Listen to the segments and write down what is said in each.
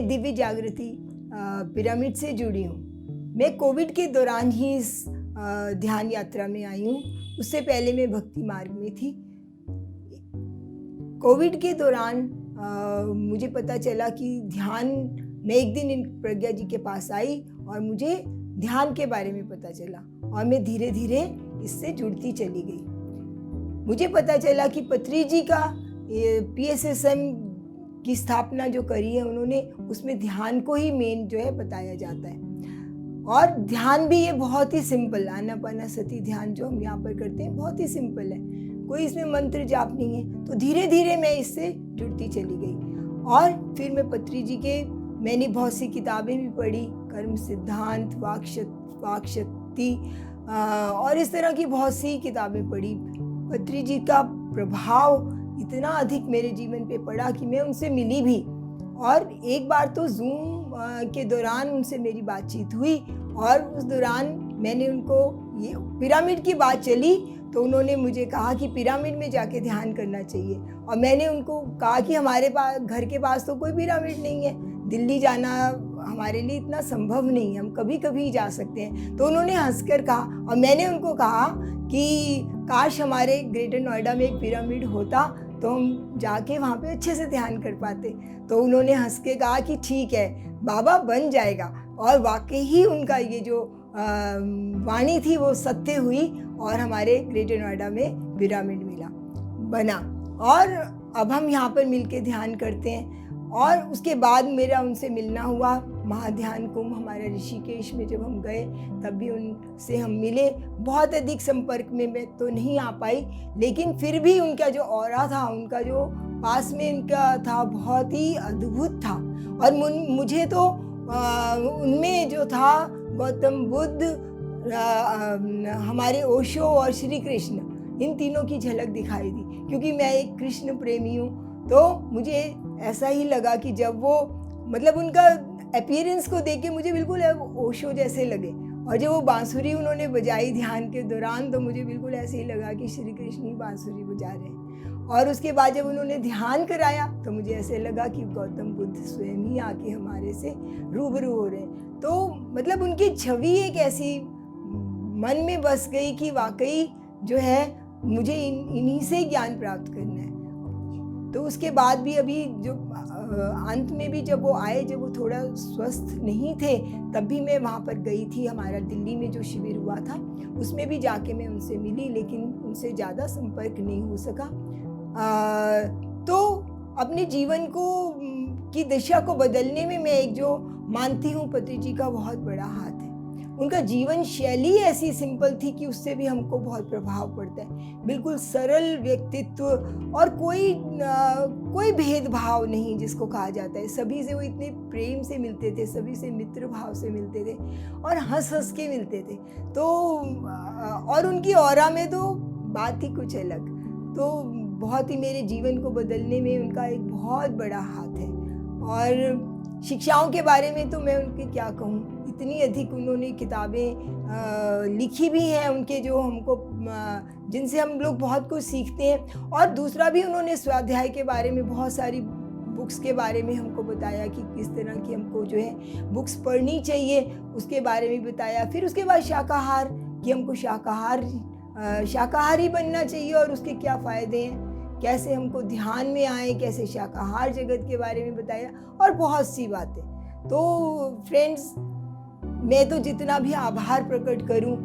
दिव्य जागृति पिरामिड से जुड़ी हूँ। मैं कोविड के दौरान ही इस ध्यान यात्रा में आई हूँ। उससे पहले मैं भक्ति मार्ग में थी। कोविड के दौरान मुझे पता चला कि ध्यान, मैं एक दिन इन प्रज्ञा जी के पास आई और मुझे ध्यान के बारे में पता चला और मैं धीरे धीरे इससे जुड़ती चली गई। मुझे पता चला कि पत्री जी का PSSM की स्थापना जो करी है उन्होंने, उसमें ध्यान को ही मेन जो है बताया जाता है। और ध्यान भी ये बहुत ही सिंपल, आनापानसति ध्यान जो हम यहाँ पर करते हैं बहुत ही सिंपल है, कोई इसमें मंत्र जाप नहीं है। तो धीरे धीरे मैं इससे जुड़ती चली गई और फिर मैं पत्री जी के, मैंने बहुत सी किताबें भी पढ़ी, कर्म सिद्धांत, वाक शक्ति और इस तरह की बहुत सी किताबें पढ़ी। पत्री जी का प्रभाव इतना अधिक मेरे जीवन पे पड़ा कि मैं उनसे मिली भी और एक बार तो जूम के दौरान उनसे मेरी बातचीत हुई और उस दौरान मैंने उनको ये पिरामिड की बात चली तो उन्होंने मुझे कहा कि पिरामिड में जाके ध्यान करना चाहिए। और मैंने उनको कहा कि हमारे पास, घर के पास तो कोई पिरामिड नहीं है, दिल्ली जाना हमारे लिए इतना संभव नहीं है, हम कभी कभी जा सकते हैं। तो उन्होंने हंसकर कहा और मैंने उनको कहा कि काश हमारे ग्रेटर नोएडा में एक पिरामिड होता तो हम जाके वहाँ पे अच्छे से ध्यान कर पाते। तो उन्होंने हंस के कहा कि ठीक है बाबा, बन जाएगा। और वाकई ही उनका ये जो वाणी थी वो सत्य हुई और हमारे ग्रेटर नोएडा में पिरामिड बना। और अब हम यहाँ पर मिलके ध्यान करते हैं। और उसके बाद मेरा उनसे मिलना हुआ, महाध्यान कुंभ हमारे ऋषिकेश में जब हम गए तब भी उनसे हम मिले। बहुत अधिक संपर्क में मैं तो नहीं आ पाई, लेकिन फिर भी उनका जो ऑरा था, उनका जो पास में उनका था, बहुत ही अद्भुत था। और मुझे तो उनमें जो था गौतम बुद्ध, हमारे ओशो और श्री कृष्ण, इन तीनों की झलक दिखाई दी। क्योंकि मैं एक कृष्ण प्रेमी हूँ तो मुझे ऐसा ही लगा कि जब वो, मतलब उनका अपीयरेंस को देख के मुझे बिल्कुल ओशो जैसे लगे। और जब वो बांसुरी उन्होंने बजाई ध्यान के दौरान तो मुझे बिल्कुल ऐसे ही लगा कि श्री कृष्ण ही बांसुरी बजा रहे हैं। और उसके बाद जब उन्होंने ध्यान कराया तो मुझे ऐसे लगा कि गौतम बुद्ध स्वयं ही आके हमारे से रूबरू हो रहे हैं। तो मतलब उनकी छवि एक ऐसी मन में बस गई कि वाकई जो है मुझे इन्हीं से ज्ञान प्राप्त करना है। तो उसके बाद भी अभी जो अंत में भी जब वो आए, जब वो थोड़ा स्वस्थ नहीं थे, तब भी मैं वहाँ पर गई थी। हमारा दिल्ली में जो शिविर हुआ था उसमें भी जाके मैं उनसे मिली, लेकिन उनसे ज़्यादा संपर्क नहीं हो सका। तो अपने जीवन को की दिशा को बदलने में मैं एक जो मानती हूँ पत्री जी का बहुत बड़ा हाथ है। उनका जीवन शैली ऐसी सिंपल थी कि उससे भी हमको बहुत प्रभाव पड़ता है। बिल्कुल सरल व्यक्तित्व और कोई भेदभाव नहीं जिसको कहा जाता है। सभी से वो इतने प्रेम से मिलते थे, सभी से मित्र भाव से मिलते थे और हंस हंस के मिलते थे। तो और उनकी ऑरा में तो बात ही कुछ अलग। तो बहुत ही मेरे जीवन को बदलने में उनका एक बहुत बड़ा हाथ है। और शिक्षाओं के बारे में तो मैं उनके क्या कहूँ, इतनी अधिक उन्होंने किताबें लिखी भी हैं उनके, जो हमको जिनसे हम लोग बहुत कुछ सीखते हैं। और दूसरा भी उन्होंने स्वाध्याय के बारे में, बहुत सारी बुक्स के बारे में हमको बताया कि किस तरह की हमको जो है बुक्स पढ़नी चाहिए, उसके बारे में बताया। फिर उसके बाद शाकाहार, कि हमको शाकाहारी बनना चाहिए और उसके क्या फ़ायदे हैं, कैसे हमको ध्यान में आए, कैसे शाकाहार जगत के बारे में बताया और बहुत सी बातें। तो फ्रेंड्स, मैं तो जितना भी आभार प्रकट करूं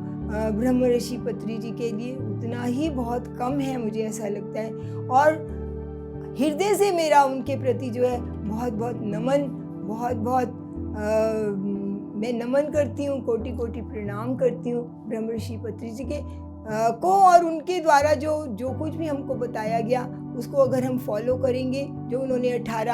ब्रह्म ऋषि पत्री जी के लिए उतना ही बहुत कम है, मुझे ऐसा लगता है। और हृदय से मेरा उनके प्रति जो है बहुत बहुत नमन, बहुत मैं नमन करती हूँ, कोटि कोटि प्रणाम करती हूँ ब्रह्म ऋषि पत्री जी के को। और उनके द्वारा जो कुछ भी हमको बताया गया उसको अगर हम फॉलो करेंगे, जो उन्होंने 18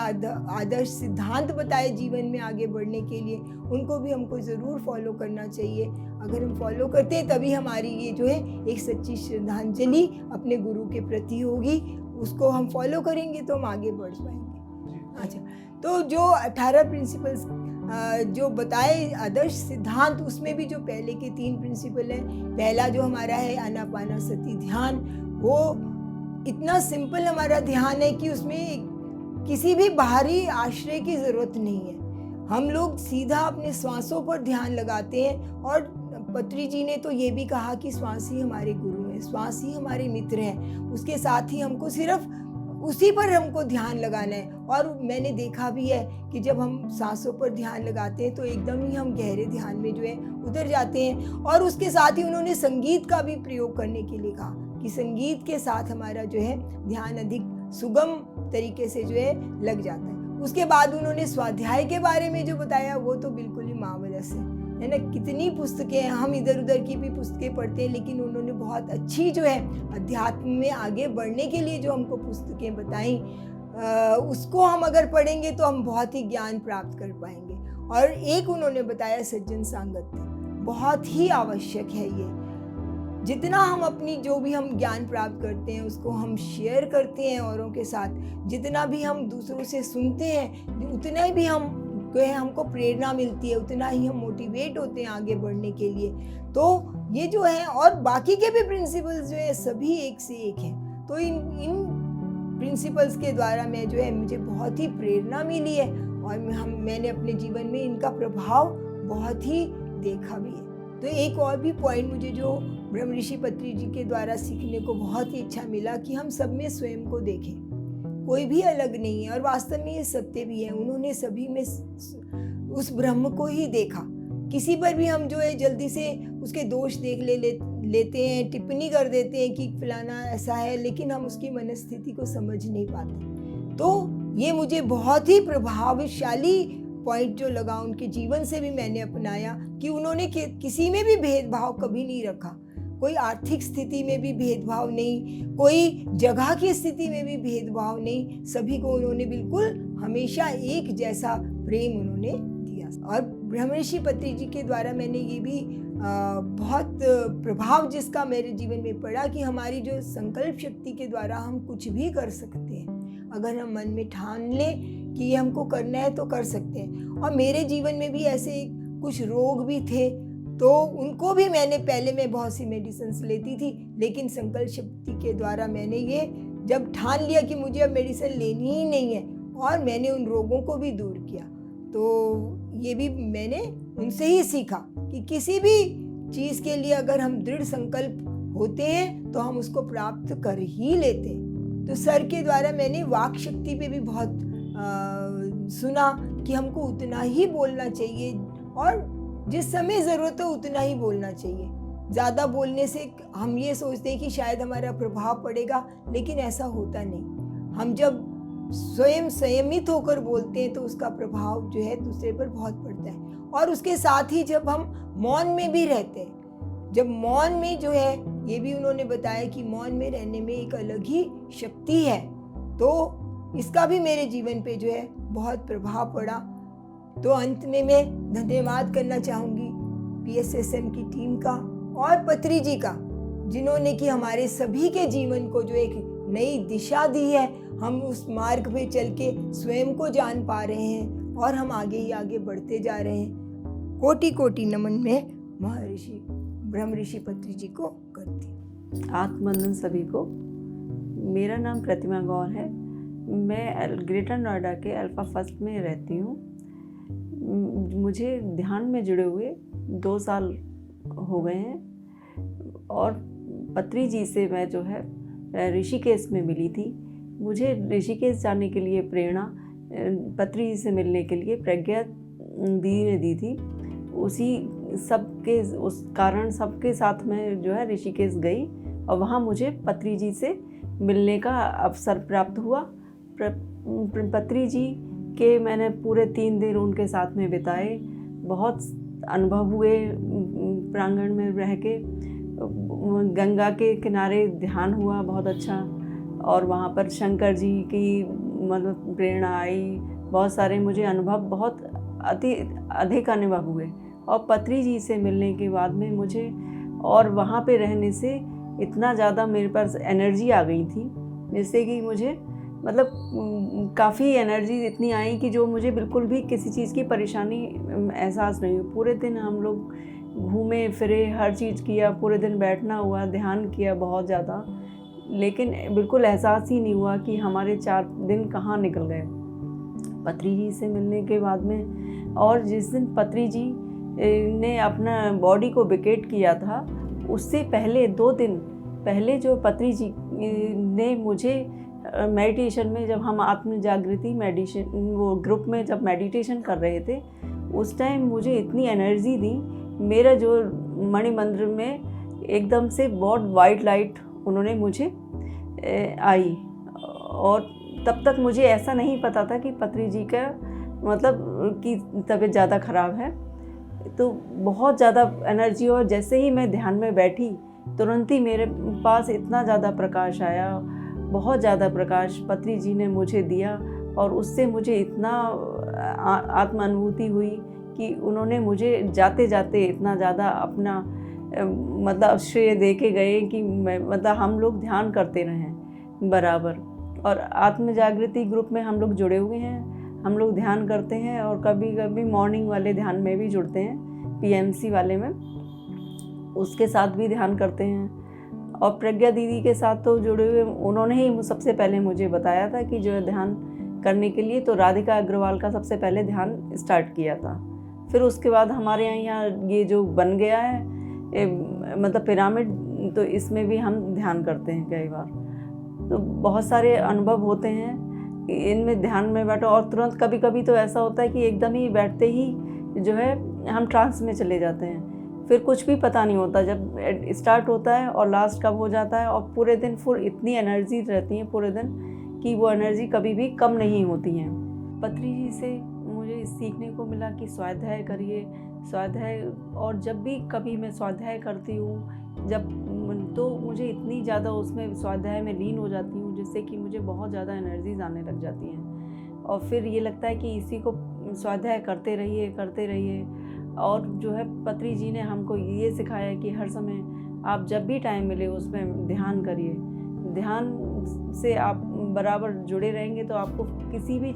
आदर्श सिद्धांत बताए जीवन में आगे बढ़ने के लिए, उनको भी हमको ज़रूर फॉलो करना चाहिए। अगर हम फॉलो करते हैं तभी हमारी ये जो है एक सच्ची श्रद्धांजलि अपने गुरु के प्रति होगी। उसको हम फॉलो करेंगे तो हम आगे बढ़ पाएंगे। अच्छा, तो जो 18 प्रिंसिपल्स जो बताए आदर्श सिद्धांत, उसमें भी जो पहले के 3 प्रिंसिपल हैं, पहला जो हमारा है आनापानसति ध्यान, वो इतना सिंपल हमारा ध्यान है कि उसमें किसी भी बाहरी आश्रय की ज़रूरत नहीं है। हम लोग सीधा अपने श्वासों पर ध्यान लगाते हैं, और पत्री जी ने तो ये भी कहा कि श्वास ही हमारे गुरु हैं, श्वास ही हमारे मित्र हैं। उसके साथ ही हमको सिर्फ उसी पर हमको ध्यान लगाना है। और मैंने देखा भी है कि जब हम सांसों पर ध्यान लगाते हैं तो एकदम ही हम गहरे ध्यान में जो है उतर जाते हैं। और उसके साथ ही उन्होंने संगीत का भी प्रयोग करने के लिए कहा कि संगीत के साथ हमारा जो है ध्यान अधिक सुगम तरीके से जो है लग जाता है। उसके बाद उन्होंने स्वाध्याय के बारे में जो बताया वो तो बिल्कुल ही मार्वलस है ना। कितनी पुस्तकें हैं, हम इधर उधर की भी पुस्तकें पढ़ते हैं, लेकिन उन्होंने बहुत अच्छी जो है अध्यात्म में आगे बढ़ने के लिए जो हमको पुस्तकें बताई, उसको हम अगर पढ़ेंगे तो हम बहुत ही ज्ञान प्राप्त कर पाएंगे। और एक उन्होंने बताया सज्जन संगत, बहुत ही आवश्यक है ये। जितना हम अपनी जो भी हम ज्ञान प्राप्त करते हैं उसको हम शेयर करते हैं औरों के साथ, जितना भी हम दूसरों से सुनते हैं उतना ही भी हमको प्रेरणा मिलती है, उतना ही हम मोटिवेट होते हैं आगे बढ़ने के लिए। तो ये जो है, और बाकी के भी प्रिंसिपल्स जो है सभी एक से एक हैं। तो इन प्रिंसिपल्स के द्वारा मैं जो है मुझे बहुत ही प्रेरणा मिली है, और मैंने अपने जीवन में इनका प्रभाव बहुत ही देखा भी है। तो एक और भी पॉइंट मुझे जो ब्रह्म ऋषि पत्री जी के द्वारा सीखने को बहुत ही अच्छा मिला कि हम सब में स्वयं को देखें, कोई भी अलग नहीं है, और वास्तव में ये सत्य भी है। उन्होंने सभी में उस ब्रह्म को ही देखा। किसी पर भी हम जो है जल्दी से उसके दोष देख लेते हैं, टिप्पणी कर देते हैं कि फलाना ऐसा है, लेकिन हम उसकी मनस्थिति को समझ नहीं पाते। तो ये मुझे बहुत ही प्रभावशाली पॉइंट जो लगा उनके जीवन से भी मैंने अपनाया कि उन्होंने किसी में भी भेदभाव कभी नहीं रखा, कोई आर्थिक स्थिति में भी भेदभाव नहीं, कोई जगह की स्थिति में भी भेदभाव नहीं, सभी को उन्होंने बिल्कुल हमेशा एक जैसा प्रेम उन्होंने दिया। और ब्रह्म ऋषि पत्री जी के द्वारा मैंने ये भी बहुत प्रभाव जिसका मेरे जीवन में पड़ा कि हमारी जो संकल्प शक्ति के द्वारा हम कुछ भी कर सकते हैं। अगर हम मन में ठान लें कि ये हमको करना है तो कर सकते हैं। और मेरे जीवन में भी ऐसे कुछ रोग भी थे, तो उनको भी पहले मैं बहुत सी मेडिसिन लेती थी, लेकिन संकल्प शक्ति के द्वारा मैंने ये जब ठान लिया कि मुझे अब मेडिसिन लेनी ही नहीं है, और मैंने उन रोगों को भी दूर किया। तो ये भी मैंने उनसे ही सीखा कि किसी भी चीज़ के लिए अगर हम दृढ़ संकल्प होते हैं तो हम उसको प्राप्त कर ही लेते हैं। तो सर के द्वारा मैंने वाक शक्ति पे भी बहुत सुना कि हमको उतना ही बोलना चाहिए, और जिस समय ज़रूरत हो उतना ही बोलना चाहिए। ज़्यादा बोलने से हम ये सोचते हैं कि शायद हमारा प्रभाव पड़ेगा, लेकिन ऐसा होता नहीं। हम जब स्वयं संयमित होकर बोलते हैं तो उसका प्रभाव जो है दूसरे पर बहुत पड़ता है। और उसके साथ ही जब हम मौन में भी रहते हैं, जब मौन में जो है, ये भी उन्होंने बताया कि मौन में रहने में एक अलग ही शक्ति है, तो इसका भी मेरे जीवन पे जो है बहुत प्रभाव पड़ा। तो अंत में मैं धन्यवाद करना चाहूँगी PSSM की टीम का और पत्री जी का, जिन्होंने कि हमारे सभी के जीवन को जो एक नई दिशा दी है। हम उस मार्ग पे चल के स्वयं को जान पा रहे हैं, और हम आगे ही आगे बढ़ते जा रहे हैं। कोटि कोटि नमन में महर्षि ब्रह्म ऋषि पत्री जी को करती। आत्मवंदन सभी को। मेरा नाम प्रतिमा गौर है। मैं ग्रेटर नोएडा के अल्फा फर्स्ट में रहती हूँ। मुझे ध्यान में जुड़े हुए 2 साल हो गए हैं, और पत्री जी से मैं जो है ऋषिकेश में मिली थी। मुझे ऋषिकेश जाने के लिए प्रेरणा पत्री जी से मिलने के लिए प्रज्ञा दीदी ने दी थी। उस कारण सबके साथ मैं जो है ऋषिकेश गई, और वहाँ मुझे पत्री जी से मिलने का अवसर प्राप्त हुआ। पत्री जी के मैंने पूरे 3 दिन उनके साथ में बिताए। बहुत अनुभव हुए प्रांगण में रह के। गंगा के किनारे ध्यान हुआ बहुत अच्छा, और वहाँ पर शंकर जी की मतलब प्रेरणा आई। बहुत सारे मुझे अनुभव, बहुत अधिक अनुभव हुए। और पत्री जी से मिलने के बाद में मुझे, और वहाँ पे रहने से इतना ज़्यादा मेरे पास एनर्जी आ गई थी, जिससे कि मुझे मतलब काफ़ी एनर्जी इतनी आई कि जो मुझे बिल्कुल भी किसी चीज़ की परेशानी एहसास नहीं हुई। पूरे दिन हम लोग घूमे फिरे, हर चीज़ किया, पूरे दिन बैठना हुआ, ध्यान किया बहुत ज़्यादा, लेकिन बिल्कुल एहसास ही नहीं हुआ कि हमारे 4 दिन कहाँ निकल गए। पत्री जी से मिलने के बाद में और जिस दिन पत्री जी ने अपना बॉडी को वेकेट किया था, उससे पहले 2 दिन पहले जो पत्री जी ने मुझे मेडिटेशन में, जब हम आत्म जागृति मेडिटेशन वो ग्रुप में जब मेडिटेशन कर रहे थे, उस टाइम मुझे इतनी एनर्जी दी, मेरा जो मणि मंदिर में एकदम से बहुत वाइट लाइट उन्होंने मुझे आई। और तब तक मुझे ऐसा नहीं पता था कि पत्री जी का मतलब कि तबीयत ज़्यादा ख़राब है। तो बहुत ज़्यादा एनर्जी, और जैसे ही मैं ध्यान में बैठी तुरंत ही मेरे पास इतना ज़्यादा प्रकाश आया, बहुत ज़्यादा प्रकाश पत्री जी ने मुझे दिया। और उससे मुझे इतना आत्म अनुभूति हुई कि उन्होंने मुझे जाते जाते इतना ज़्यादा अपना मतलब श्रेय दे के गए कि मतलब हम लोग ध्यान करते रहें बराबर। और आत्म जागृति ग्रुप में हम लोग जुड़े हुए हैं, हम लोग ध्यान करते हैं, और कभी कभी मॉर्निंग वाले ध्यान में भी जुड़ते हैं, पीएमसी वाले में, उसके साथ भी ध्यान करते हैं। और प्रज्ञा दीदी के साथ तो जुड़े हुए, उन्होंने ही सबसे पहले मुझे बताया था कि जो है ध्यान करने के लिए, तो राधिका अग्रवाल का सबसे पहले ध्यान स्टार्ट किया था। फिर उसके बाद हमारे यहाँ ये जो बन गया है मतलब पिरामिड, तो इसमें भी हम ध्यान करते हैं कई बार। तो बहुत सारे अनुभव होते हैं इनमें, ध्यान में बैठो और तुरंत कभी कभी तो ऐसा होता है कि एकदम ही बैठते ही जो है हम ट्रांस में चले जाते हैं, फिर कुछ भी पता नहीं होता जब स्टार्ट होता है और लास्ट कब हो जाता है। और पूरे दिन फुल इतनी एनर्जी रहती है पूरे दिन कि वो एनर्जी कभी भी कम नहीं होती है। पत्री जी से मुझे सीखने को मिला कि स्वाध्याय करिए, स्वाध्याय। और जब भी कभी मैं स्वाध्याय करती हूँ तो मुझे इतनी ज़्यादा उसमें स्वाध्याय में लीन हो जाती हूँ, जिससे कि मुझे बहुत ज़्यादा एनर्जीज आने लग जाती हैं। और फिर ये लगता है कि इसी को स्वाध्याय करते रहिए। और जो है पत्री जी ने हमको ये सिखाया कि हर समय आप जब भी टाइम मिले उसमें ध्यान करिए। ध्यान से आप बराबर जुड़े रहेंगे तो आपको किसी भी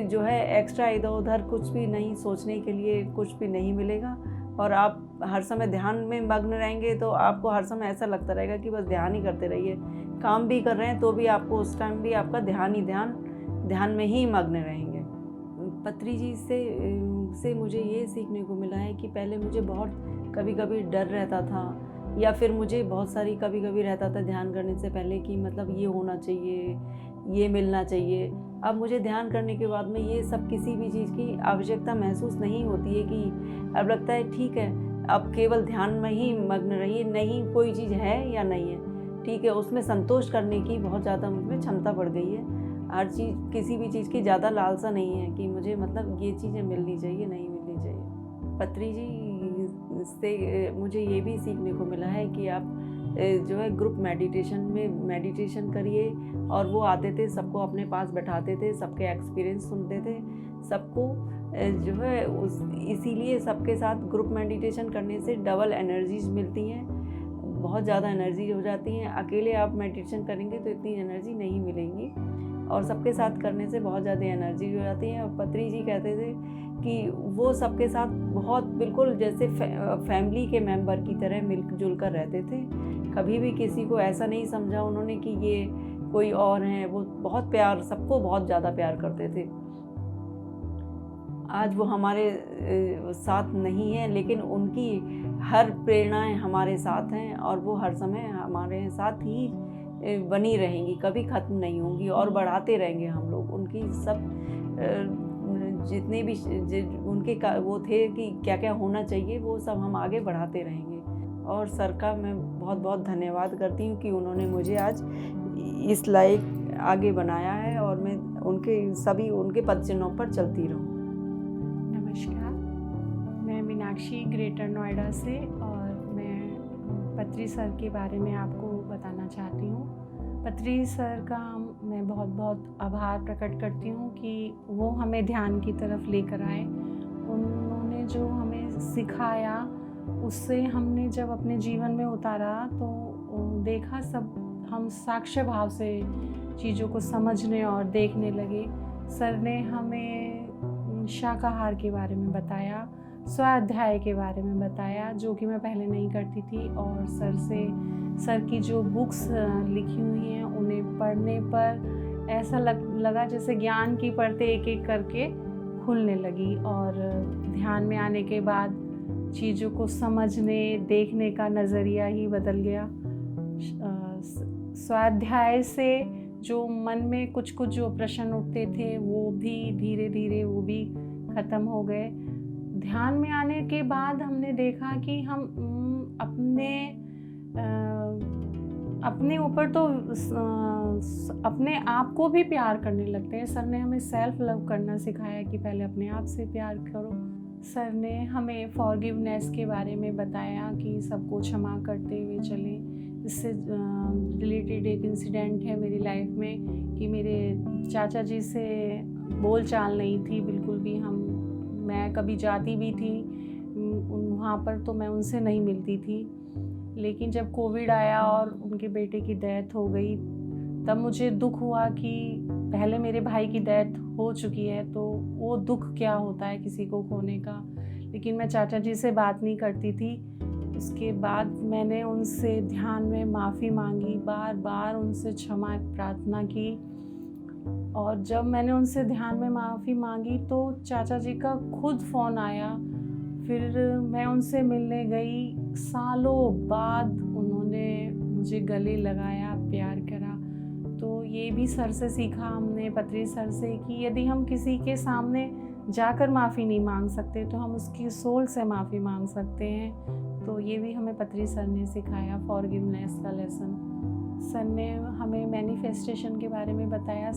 जो है एक्स्ट्रा इधर उधर कुछ भी नहीं सोचने के लिए कुछ भी नहीं मिलेगा। और आप हर समय ध्यान में मग्न रहेंगे तो आपको हर समय ऐसा लगता रहेगा कि बस ध्यान ही करते रहिए। काम भी कर रहे हैं तो भी आपको उस टाइम भी आपका ध्यान में ही मग्न रहेंगे। पत्री जी से मुझे ये सीखने को मिला है कि पहले मुझे बहुत कभी कभी डर रहता था, या फिर मुझे बहुत सारी कभी कभी रहता था ध्यान करने से पहले कि मतलब ये होना चाहिए, ये मिलना चाहिए। अब मुझे ध्यान करने के बाद में ये सब किसी भी चीज़ की आवश्यकता महसूस नहीं होती है कि अब लगता है ठीक है, अब केवल ध्यान में ही मग्न रहिए, नहीं कोई चीज़ है या नहीं है, ठीक है, उसमें संतोष करने की बहुत ज़्यादा मुझमें क्षमता बढ़ गई है। हर चीज़, किसी भी चीज़ की ज़्यादा लालसा नहीं है कि मुझे मतलब ये चीज़ें मिलनी चाहिए, नहीं मिलनी चाहिए। पत्री जी से मुझे ये भी सीखने को मिला है कि आप जो है ग्रुप मेडिटेशन में मेडिटेशन करिए। और वो आते थे, सबको अपने पास बैठाते थे, सबके एक्सपीरियंस सुनते थे, सबको जो है इसीलिए सबके साथ ग्रुप मेडिटेशन करने से डबल एनर्जीज मिलती हैं, बहुत ज़्यादा एनर्जी हो जाती हैं। अकेले आप मेडिटेशन करेंगे तो इतनी एनर्जी नहीं मिलेंगी, और सबके साथ करने से बहुत ज़्यादा एनर्जी हो जाती है। और पत्री जी कहते थे कि वो सबके साथ बहुत बिल्कुल जैसे फैमिली के मेंबर की तरह मिलजुल कर रहते थे। कभी भी किसी को ऐसा नहीं समझा उन्होंने कि ये कोई और हैं। वो बहुत प्यार, सबको बहुत ज़्यादा प्यार करते थे। आज वो हमारे साथ नहीं है, लेकिन उनकी हर प्रेरणाएं हमारे साथ हैं, और वो हर समय हमारे साथ ही बनी रहेंगी, कभी ख़त्म नहीं होंगी, और बढ़ाते रहेंगे हम लोग। उनकी सब जितने भी उनके वो थे कि क्या क्या होना चाहिए, वो सब हम आगे बढ़ाते रहेंगे। और सर का मैं बहुत बहुत धन्यवाद करती हूँ कि उन्होंने मुझे आज इस लायक आगे बनाया है, और मैं उनके पद चिन्हों पर चलती रहूँ। नमस्कार, मैं मीनाक्षी ग्रेटर नोएडा से, और मैं पत्री सर के बारे में आपको बताना चाहती हूँ। पत्री सर का मैं बहुत बहुत आभार प्रकट करती हूँ कि वो हमें ध्यान की तरफ लेकर आए। उन्होंने जो हमें सिखाया उससे हमने जब अपने जीवन में उतारा तो देखा, सब हम साक्ष्य भाव से चीज़ों को समझने और देखने लगे। सर ने हमें शाकाहार के बारे में बताया, स्वाध्याय के बारे में बताया, जो कि मैं पहले नहीं करती थी। और सर की जो बुक्स लिखी हुई हैं उन्हें पढ़ने पर ऐसा लगा जैसे ज्ञान की परतें एक एक करके खुलने लगी और ध्यान में आने के बाद चीज़ों को समझने देखने का नज़रिया ही बदल गया। स्वाध्याय से जो मन में कुछ कुछ जो प्रश्न उठते थे वो भी धीरे धीरे वो भी ख़त्म हो गए। ध्यान में आने के बाद हमने देखा कि हम अपने ऊपर तो अपने आप को भी प्यार करने लगते हैं। सर ने हमें सेल्फ लव करना सिखाया कि पहले अपने आप से प्यार करो। सर ने हमें फॉरगिवनेस के बारे में बताया कि सबको क्षमा करते हुए चलें। इससे रिलेटेड एक इंसिडेंट है मेरी लाइफ में कि मेरे चाचा जी से बोल चाल नहीं थी बिल्कुल भी। मैं कभी जाती भी थी वहाँ पर तो मैं उनसे नहीं मिलती थी, लेकिन जब कोविड आया और उनके बेटे की डेथ हो गई तब मुझे दुख हुआ कि पहले मेरे भाई की डेथ हो चुकी है तो वो दुख क्या होता है किसी को खोने का। लेकिन मैं चाचा जी से बात नहीं करती थी। उसके बाद मैंने उनसे ध्यान में माफ़ी मांगी, बार बार उनसे क्षमा प्रार्थना की। और जब मैंने उनसे ध्यान में माफ़ी मांगी तो चाचा जी का खुद फ़ोन आया। फिर मैं उनसे मिलने गई। सालों बाद उन्होंने मुझे गले लगाया, प्यार करा। तो ये भी सर से सीखा हमने, पत्री सर से, कि यदि हम किसी के सामने जाकर माफ़ी नहीं मांग सकते तो हम उसकी सोल से माफ़ी मांग सकते हैं। तो ये भी हमें पत्री सर ने सिखाया, फॉरगिवनेस का लेसन। सर ने हमें मैनिफेस्टेशन के बारे में बताया।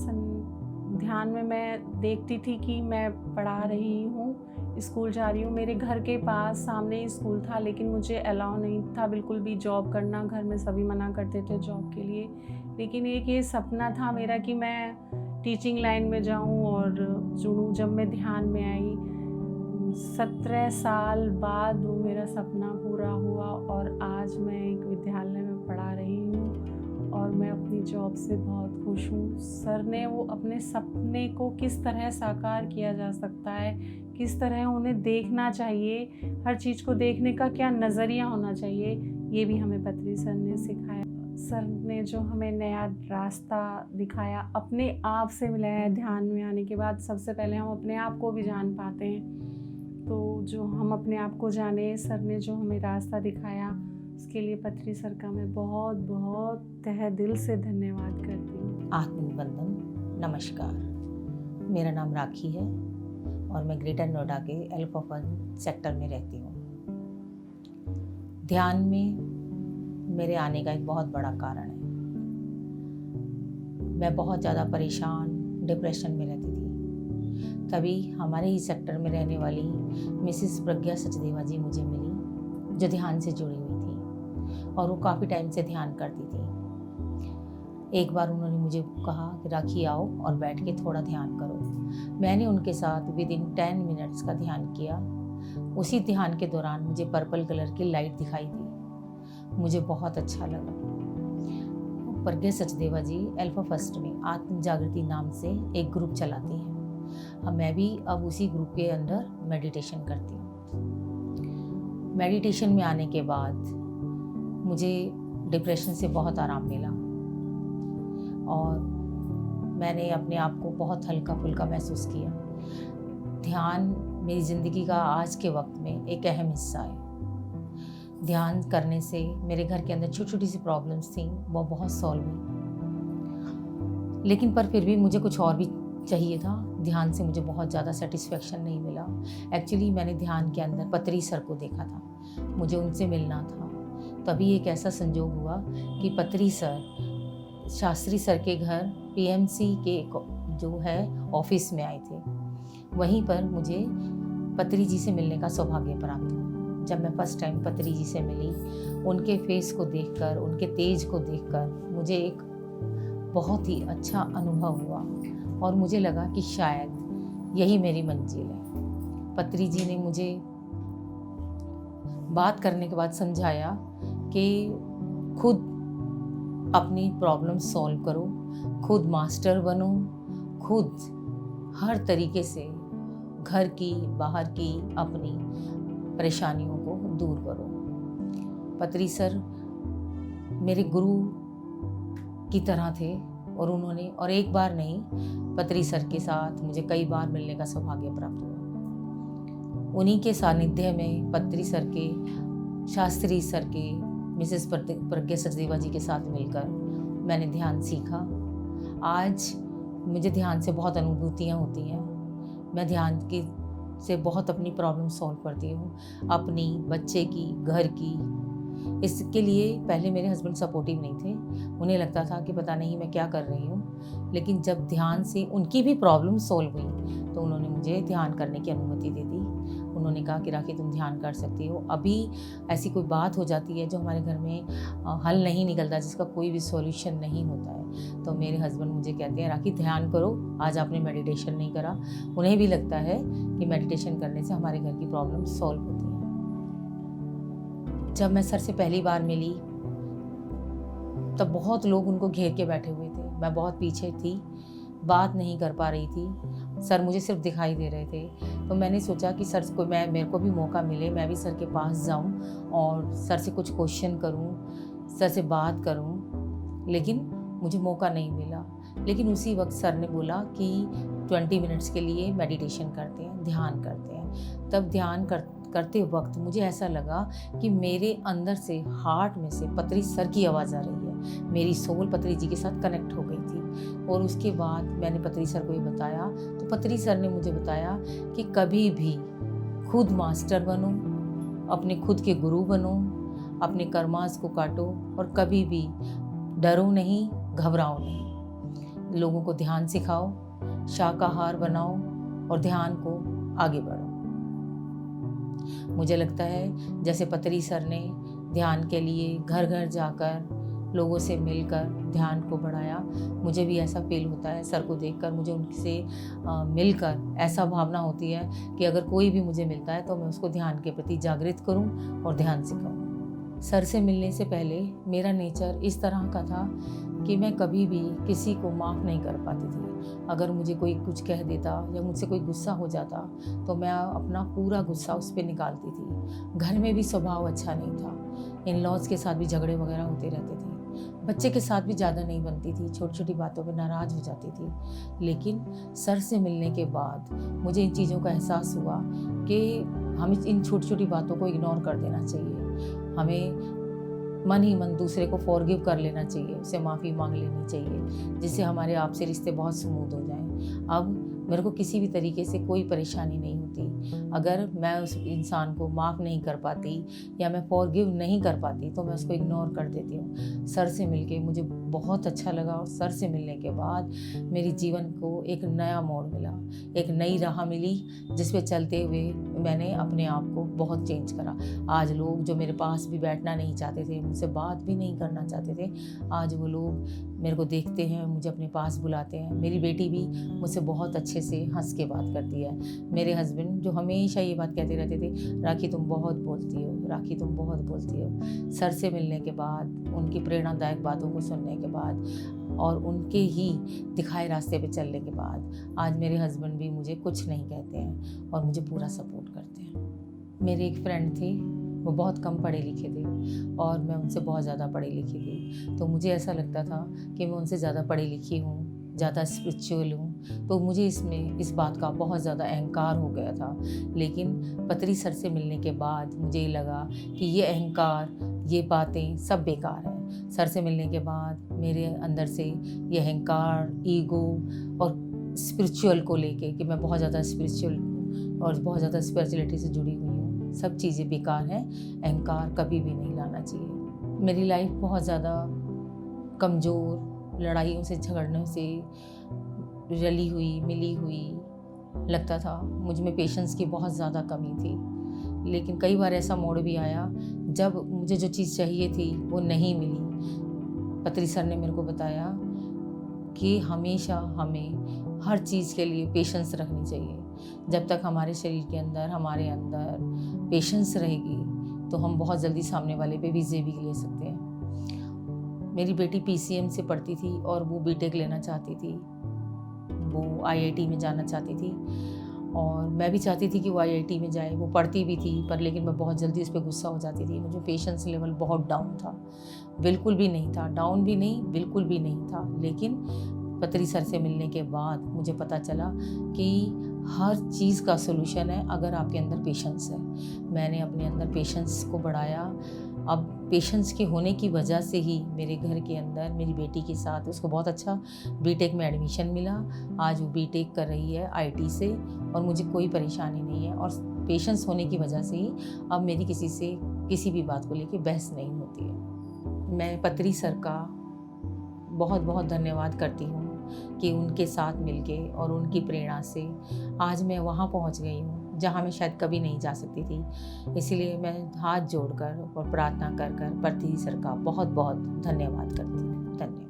ध्यान में मैं देखती थी कि मैं पढ़ा रही हूँ, स्कूल जा रही हूँ। मेरे घर के पास सामने ही स्कूल था, लेकिन मुझे अलाउ नहीं था बिल्कुल भी जॉब करना। घर में सभी मना करते थे जॉब के लिए। लेकिन एक ये सपना था मेरा कि मैं टीचिंग लाइन में जाऊँ और जुड़ूँ। जब मैं ध्यान में आई 17 साल बाद वो मेरा सपना पूरा हुआ और आज मैं एक विद्यालय में पढ़ा रही हूँ और मैं अपनी जॉब से बहुत खुश हूँ। सर ने वो अपने सपने को किस तरह साकार किया जा सकता है, किस तरह उन्हें देखना चाहिए, हर चीज़ को देखने का क्या नज़रिया होना चाहिए, ये भी हमें पत्री सर ने सिखाया। सर ने जो हमें नया रास्ता दिखाया, अपने आप से मिलाया। ध्यान में आने के बाद सबसे पहले हम अपने आप को भी जान पाते हैं। तो जो हम अपने आप को जाने, सर ने जो हमें रास्ता दिखाया उसके लिए पत्री सर का मैं बहुत बहुत तहे दिल से धन्यवाद करती हूँ। आत्मनिबंधन। नमस्कार, मेरा नाम राखी है और मैं ग्रेटर नोएडा के अल्फा सेक्टर में रहती हूँ। ध्यान में मेरे आने का एक बहुत बड़ा कारण है। मैं बहुत ज़्यादा परेशान, डिप्रेशन में रहती थी। तभी हमारे ही सेक्टर में रहने वाली मिसेस प्रज्ञा सचदेवा जी मुझे मिली, जो ध्यान से जुड़ी हुई थी और वो काफ़ी टाइम से ध्यान करती थी। एक बार उन्होंने मुझे कहा कि राखी आओ और बैठ के थोड़ा ध्यान करो। मैंने उनके साथ विदिन 10 मिनट्स का ध्यान किया। उसी ध्यान के दौरान मुझे पर्पल कलर की लाइट दिखाई दी। मुझे बहुत अच्छा लगा। प्रज्ञा सचदेवा जी अल्फा फर्स्ट में आत्म जागृति नाम से एक ग्रुप चलाती हैं। मैं भी अब उसी ग्रुप के अंदर मेडिटेशन करती हूँ। मेडिटेशन में आने के बाद मुझे डिप्रेशन से बहुत आराम मिला और मैंने अपने आप को बहुत हल्का फुल्का महसूस किया। ध्यान मेरी ज़िंदगी का आज के वक्त में एक अहम हिस्सा है। ध्यान करने से मेरे घर के अंदर छोटी छोटी सी प्रॉब्लम्स थी, वो बहुत सॉल्व हुई। लेकिन पर फिर भी मुझे कुछ और भी चाहिए था। ध्यान से मुझे बहुत ज़्यादा सेटिस्फेक्शन नहीं मिला। एक्चुअली मैंने ध्यान के अंदर पत्री सर को देखा था, मुझे उनसे मिलना था। तभी एक ऐसा संजोग हुआ कि पत्री सर शास्त्री सर के घर पीएमसी के जो है ऑफिस में आए थे। वहीं पर मुझे पत्री जी से मिलने का सौभाग्य प्राप्त हुआ। जब मैं फर्स्ट टाइम पत्री जी से मिली, उनके फेस को देखकर, उनके तेज को देखकर मुझे एक बहुत ही अच्छा अनुभव हुआ और मुझे लगा कि शायद यही मेरी मंजिल है। पत्री जी ने मुझे बात करने के बाद समझाया कि खुद अपनी प्रॉब्लम सॉल्व करो, खुद मास्टर बनो, खुद हर तरीके से घर की बाहर की अपनी परेशानियों को दूर करो। पत्री सर मेरे गुरु की तरह थे। और उन्होंने, और एक बार नहीं, पत्री सर के साथ मुझे कई बार मिलने का सौभाग्य प्राप्त हुआ। उन्हीं के सानिध्य में पत्री सर के, शास्त्री सर के, मिसेस प्रज्ञा सचदेवा जी के साथ मिलकर मैंने ध्यान सीखा। आज मुझे ध्यान से बहुत अनुभूतियाँ होती हैं। मैं ध्यान की से बहुत अपनी प्रॉब्लम सॉल्व करती हूँ, अपनी, बच्चे की, घर की। इसके लिए पहले मेरे हस्बैंड सपोर्टिव नहीं थे। उन्हें लगता था कि पता नहीं मैं क्या कर रही हूँ, लेकिन जब ध्यान से उनकी भी प्रॉब्लम सॉल्व हुई तो उन्होंने मुझे ध्यान करने की अनुमति दे दी। उन्होंने कहा कि राखी तुम ध्यान कर सकती हो। अभी ऐसी कोई बात हो जाती है जो हमारे घर में हल नहीं निकलता, जिसका कोई भी सॉल्यूशन नहीं होता है, तो मेरे हस्बैंड मुझे कहते हैं राखी ध्यान करो, आज आपने मेडिटेशन नहीं करा। उन्हें भी लगता है कि मेडिटेशन करने से हमारे घर की प्रॉब्लम सॉल्व होती है। जब मैं सर से पहली बार मिली तब बहुत लोग उनको घेर के बैठे हुए थे। मैं बहुत पीछे थी, बात नहीं कर पा रही थी। सर मुझे सिर्फ दिखाई दे रहे थे। तो मैंने सोचा कि सर को मेरे को भी मौका मिले, मैं भी सर के पास जाऊं और सर से कुछ क्वेश्चन करूं, सर से बात करूं, लेकिन मुझे मौका नहीं मिला। लेकिन उसी वक्त सर ने बोला कि 20 मिनट्स के लिए मेडिटेशन करते हैं, ध्यान करते हैं। तब ध्यान करते वक्त मुझे ऐसा लगा कि मेरे अंदर से, हार्ट में से पत्री सर की आवाज़ आ रही है। मेरी सोल पत्री जी के साथ कनेक्ट हो गई थी। और उसके बाद मैंने पत्री सर को ये बताया, तो पत्री सर ने मुझे बताया कि कभी भी खुद मास्टर बनो, अपने खुद के गुरु बनो, अपने कर्मास को काटो और कभी भी डरो नहीं, घबराओ नहीं। लोगों को ध्यान सिखाओ, शाकाहार बनाओ और ध्यान को आगे बढ़ो। मुझे लगता है जैसे पत्री सर ने ध्यान के लिए घर घर जाकर लोगों से मिलकर ध्यान को बढ़ाया, मुझे भी ऐसा फील होता है। सर को देखकर मुझे उनसे मिलकर ऐसा भावना होती है कि अगर कोई भी मुझे मिलता है तो मैं उसको ध्यान के प्रति जागृत करूं और ध्यान सिखाऊं। सर से मिलने से पहले मेरा नेचर इस तरह का था कि मैं कभी भी किसी को माफ़ नहीं कर पाती थी। अगर मुझे कोई कुछ कह देता या मुझसे कोई गुस्सा हो जाता तो मैं अपना पूरा गुस्सा उस पर निकालती थी। घर में भी स्वभाव अच्छा नहीं था, इन लॉज के साथ भी झगड़े वगैरह होते रहते थे। बच्चे के साथ भी ज़्यादा नहीं बनती थी, छोटी छोटी बातों पर नाराज़ हो जाती थी। लेकिन सर से मिलने के बाद मुझे इन चीज़ों का एहसास हुआ कि हमें इन छोटी छोटी बातों को इग्नोर कर देना चाहिए। हमें मन ही मन दूसरे को फॉरगिव कर लेना चाहिए, उससे माफ़ी मांग लेनी चाहिए, जिससे हमारे आपसे रिश्ते बहुत स्मूथ हो जाएं। अब मेरे को किसी भी तरीके से कोई परेशानी नहीं होती। अगर मैं उस इंसान को माफ़ नहीं कर पाती या मैं फॉरगिव नहीं कर पाती तो मैं उसको इग्नोर कर देती हूँ। सर से मिलके मुझे बहुत अच्छा लगा और सर से मिलने के बाद मेरे जीवन को एक नया मोड़ मिला, एक नई राह मिली, जिस पे चलते हुए मैंने अपने आप को बहुत चेंज करा। आज लोग जो मेरे पास भी बैठना नहीं चाहते थे, मुझसे बात भी नहीं करना चाहते थे, आज वो लोग मेरे को देखते हैं, मुझे अपने पास बुलाते हैं। मेरी बेटी भी मुझसे बहुत अच्छे से हंस के बात करती है। मेरे हस्बैंड जो हमेशा ये बात कहते रहते थे, राखी तुम बहुत बोलती हो, राखी तुम बहुत बोलती हो। सर से मिलने के बाद, उनकी प्रेरणादायक बातों को सुनने के बाद और उनके ही दिखाए रास्ते पे चलने के बाद आज मेरे हस्बैंड भी मुझे कुछ नहीं कहते हैं और मुझे पूरा सपोर्ट करते हैं। मेरे एक फ्रेंड थे, वो बहुत कम पढ़े लिखे थे और मैं उनसे बहुत ज़्यादा पढ़ी लिखी थी। तो मुझे ऐसा लगता था कि मैं उनसे ज़्यादा पढ़ी लिखी हूँ, ज़्यादा स्पिरिचुअल हूँ, तो मुझे इस बात का बहुत ज़्यादा अहंकार हो गया था। लेकिन पत्री सर से मिलने के बाद मुझे ये लगा कि ये अहंकार, ये बातें सब बेकार हैं। सर से मिलने के बाद मेरे अंदर से ये अहंकार, ईगो और स्पिरिचुअल को लेके कि मैं बहुत ज़्यादा स्पिरिचुअल हूँ और बहुत ज़्यादा स्पिरिचुअलिटी से जुड़ी हुई हूँ, सब चीज़ें बेकार हैं। अहंकार कभी भी नहीं लाना चाहिए। मेरी लाइफ बहुत ज़्यादा कमज़ोर, लड़ाइयों से, झगड़ने से रली हुई, मिली हुई लगता था। मुझ में पेशेंस की बहुत ज़्यादा कमी थी। लेकिन कई बार ऐसा मोड़ भी आया जब मुझे जो चीज़ चाहिए थी वो नहीं मिली। पत्री सर ने मेरे को बताया कि हमेशा हमें हर चीज़ के लिए पेशेंस रखनी चाहिए। जब तक हमारे शरीर के अंदर, हमारे अंदर पेशेंस रहेगी तो हम बहुत जल्दी सामने वाले पे विजय भी ले सकते हैं। मेरी बेटी PCM से पढ़ती थी और वो BTech लेना चाहती थी, वो IIT में जाना चाहती थी और मैं भी चाहती थी कि वो IIT में जाए, वो पढ़ती भी थी, पर लेकिन मैं बहुत जल्दी उस पर गुस्सा हो जाती थी। मुझे पेशेंस लेवल बहुत डाउन था, बिल्कुल भी नहीं था, डाउन भी नहीं, बिल्कुल भी नहीं था। लेकिन पत्री सर से मिलने के बाद मुझे पता चला कि हर चीज़ का सलूशन है अगर आपके अंदर पेशेंस है। मैंने अपने अंदर पेशेंस को बढ़ाया। अब पेशेंस के होने की वजह से ही मेरे घर के अंदर मेरी बेटी के साथ उसको बहुत अच्छा बीटेक में एडमिशन मिला। आज वो बीटेक कर रही है IT से और मुझे कोई परेशानी नहीं है। और पेशेंस होने की वजह से ही अब मेरी किसी से किसी भी बात को लेके बहस नहीं होती है। मैं पत्री सर का बहुत बहुत धन्यवाद करती हूँ कि उनके साथ मिलके और उनकी प्रेरणा से आज मैं वहाँ पहुँच गई हूँ जहाँ मैं शायद कभी नहीं जा सकती थी। इसीलिए मैं हाथ जोड़कर और प्रार्थना कर पत्री सर का बहुत बहुत धन्यवाद करती हूँ। धन्यवाद।